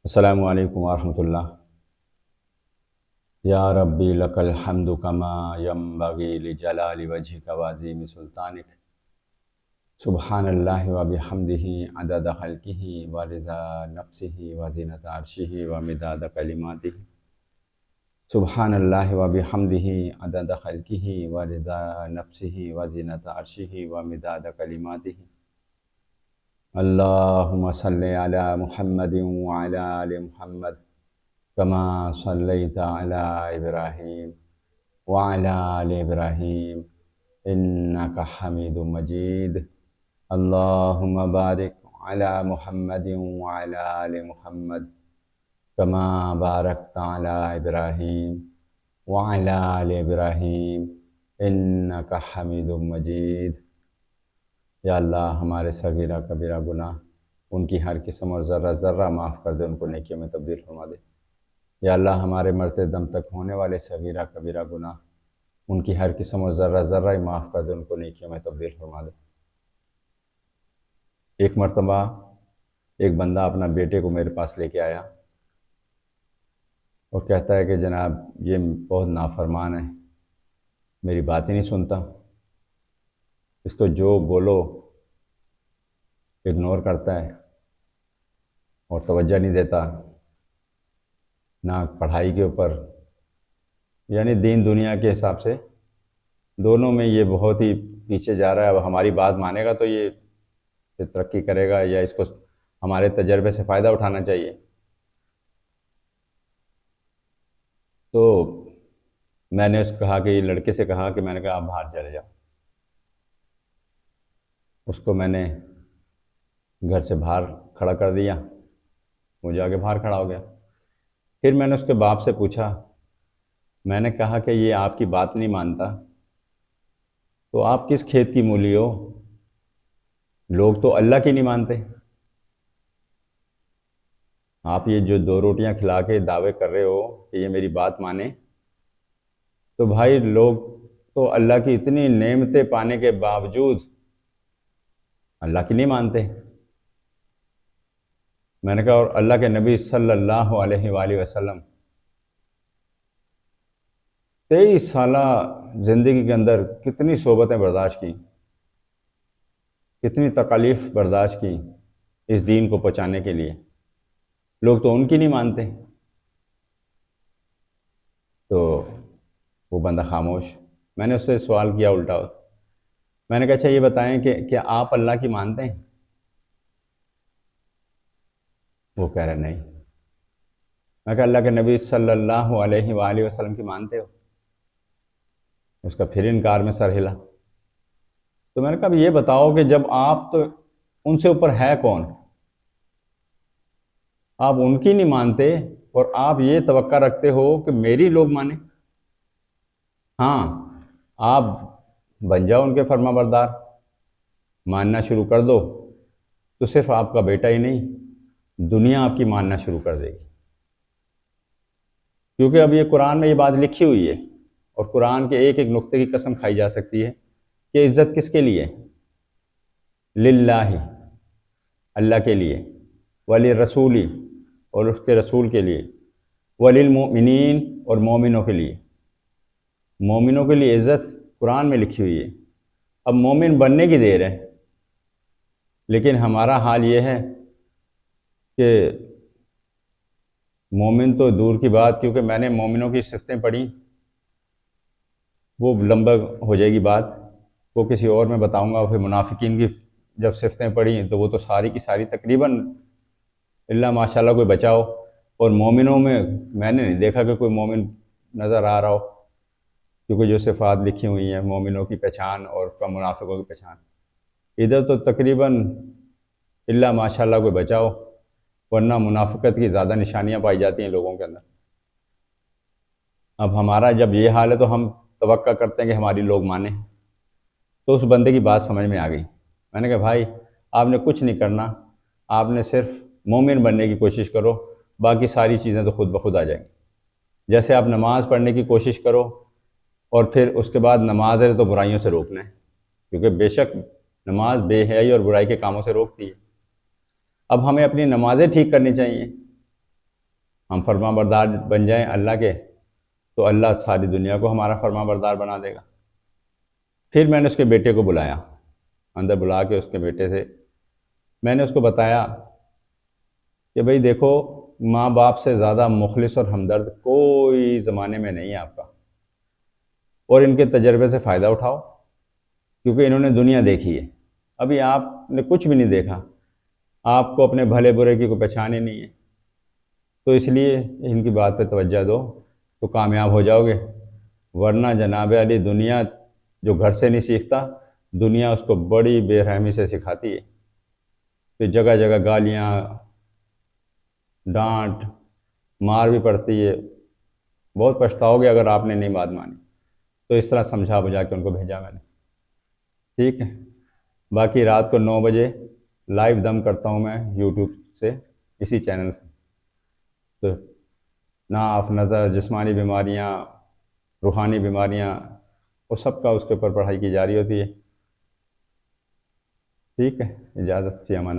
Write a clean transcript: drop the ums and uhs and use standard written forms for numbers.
अस्सलामु अलैकुम वरहमतुल्लाह। या रब्बी लकल हम्दु कमा यंबगी लिजलाली वजहिका व अज़ीमी सुल्तानिक। सुब्हानल्लाहि व बिहम्दिही अदद खल्किही व रिज़ा नफ्सिही व ज़ीनता अर्शिही व मिदाद कलिमातिही। सुब्हानल्लाहि व बिहम्दिही अदद खल्किही व रिज़ा नफ्सिही व ज़ीनता अर्शिही व मिदाद कलिमातिही। अल्लाहुम्मा सल्लि अला मुहम्मदिन व अला आलि मुहम्मद कमा सल्लैता अला इब्राहीम व अला आलि इब्राहीम इन्नका हमीदुम मजीद। अल्लाहुम्मा बारिक अला मुहम्मदिन व अला आलि मुहम्मद कमा बारकता अला इब्राहीम व अला आलि इब्राहीम इन्नका हमीदुम मजीद। या अल्लाह, हमारे सगीरा कबीरा गुनाह उनकी हर किस्म और ज़र्रा ज़र्रा माफ़ कर दे, उनको नेकियों में तब्दील फरमा दे। या अल्लाह, हमारे मरते दम तक होने वाले सगीरा कबीरा गुनाह उनकी हर किस्म और ज़र्रा ज़र्रा ही माफ़ कर दे, उनको नेकियों में तब्दील फरमा दे। एक मरतबा एक बंदा अपना बेटे को मेरे पास लेके आया और कहता है कि जनाब, ये बहुत नाफरमान है, मेरी बात ही नहीं सुनता, इसको जो बोलो इग्नोर करता है और तवज्जो नहीं देता, ना पढ़ाई के ऊपर, यानी दीन दुनिया के हिसाब से दोनों में ये बहुत ही पीछे जा रहा है। अब हमारी बात मानेगा तो ये तरक्की करेगा, या इसको हमारे तजर्बे से फ़ायदा उठाना चाहिए। तो मैंने उसको कहा कि लड़के से कहा कि मैंने कहा आप बाहर चले जाओ। उसको मैंने घर से बाहर खड़ा कर दिया, वो जाके बाहर खड़ा हो गया। फिर मैंने उसके बाप से पूछा, मैंने कहा कि ये आपकी बात नहीं मानता तो आप किस खेत की मूली हो? लोग तो अल्लाह की नहीं मानते, आप ये जो दो रोटियां खिला के दावे कर रहे हो कि ये मेरी बात माने, तो भाई लोग तो अल्लाह की इतनी नेमतें पाने के बावजूद अल्लाह की नहीं मानते। मैंने कहा और अल्लाह के नबी सल्लल्लाहु अलैहि वसल्लम 23 साला ज़िंदगी के अंदर कितनी सोबतें बर्दाश्त की, कितनी तकालीफ बर्दाश्त की इस दीन को पहुँचाने के लिए, लोग तो उनकी नहीं मानते। तो वो बंदा खामोश। मैंने उससे सवाल किया उल्टा, मैंने कहा अच्छा ये बताएं कि क्या आप अल्लाह की मानते हैं? वो कह रहे नहीं। मैं कहा अल्लाह के नबी सल्लल्लाहु अलैहि वसल्लम की मानते हो? उसका फिर इनकार में सर हिला। तो मैंने कहा ये बताओ कि जब आप तो उनसे ऊपर है कौन, आप उनकी नहीं मानते और आप ये तवक्का रखते हो कि मेरी लोग माने। हाँ, आप बन जाओ उनके फर्माबरदार, मानना शुरू कर दो तो सिर्फ आपका बेटा ही नहीं, दुनिया आपकी मानना शुरू कर देगी। क्योंकि अब ये कुरान में ये बात लिखी हुई है और कुरान के एक एक नुक्ते की कसम खाई जा सकती है कि इज़्ज़त किसके लिए? लिल्लाही, अल्लाह के लिए, वली रसूली, और उसके रसूल के लिए, वलिल मोमिनीन, और मोमिनों के लिए। मोमिनों के लिए इज़्ज़त कुरान में लिखी हुई है। अब मोमिन बनने की देर है, लेकिन हमारा हाल ये है कि मोमिन तो दूर की बात, क्योंकि मैंने मोमिनों की सिफ़तें पढ़ी, वो लंबा हो जाएगी बात, वो किसी और में बताऊंगा। फिर मुनाफिकीन की जब सिफ़तें पढ़ी तो वो तो सारी की सारी तकरीबन इल्ला माशाल्लाह कोई बचाओ, और मोमिनों में मैंने नहीं देखा कि कोई मोमिन नज़र आ रहा हो, क्योंकि जो सिफ़ात लिखी हुई हैं मोमिनों की पहचान और मुनाफिकों की पहचान, इधर तो तकरीबन इल्ला माशाल्लाह कोई बचाओ, वरना मुनाफिकत की ज़्यादा निशानियाँ पाई जाती हैं लोगों के अंदर। अब हमारा जब ये हाल है तो हम तवक्का करते हैं कि हमारी लोग माने। तो उस बंदे की बात समझ में आ गई। मैंने कहा भाई आपने कुछ नहीं करना, आपने सिर्फ मोमिन बनने की कोशिश करो, बाकी सारी चीज़ें तो खुद ब खुद आ जाएंगी। जैसे आप नमाज़ पढ़ने की कोशिश करो और फिर उसके बाद नमाज है तो बुराइयों से रोकना है, क्योंकि बेशक नमाज बेहयाई और बुराई के कामों से रोकती है। अब हमें अपनी नमाज़ें ठीक करनी चाहिए, हम फरमाबरदार बन जाएं अल्लाह के, तो अल्लाह सारी दुनिया को हमारा फरमाबरदार बना देगा। फिर मैंने उसके बेटे को बुलाया, अंदर बुला के उसके बेटे से मैंने उसको बताया कि भाई देखो, माँ बाप से ज़्यादा मुखलिस और हमदर्द कोई ज़माने में नहीं है आपका, और इनके तजर्बे से फ़ायदा उठाओ, क्योंकि इन्होंने दुनिया देखी है। अभी आपने कुछ भी नहीं देखा, आपको अपने भले बुरे की कोई पहचान ही नहीं है, तो इसलिए इनकी बात पे तवज्जो दो तो कामयाब हो जाओगे। वरना जनाब अली, दुनिया जो घर से नहीं सीखता, दुनिया उसको बड़ी बेरहमी से सिखाती है। फिर जगह जगह गालियाँ, डांट, मार भी पड़ती है। बहुत पछताओगे अगर आपने नहीं बात मानी। तो इस तरह समझा बुझा के उनको भेजा मैंने। ठीक है, बाकी रात को 9 बजे लाइव दम करता हूँ मैं यूट्यूब से, इसी चैनल से। तो नाफ, नज़र, जिस्मानी बीमारियाँ, रूहानी बीमारियाँ, वो सब का उसके ऊपर पढ़ाई की जा रही होती है। ठीक है, इजाज़त, फ़ी अमान।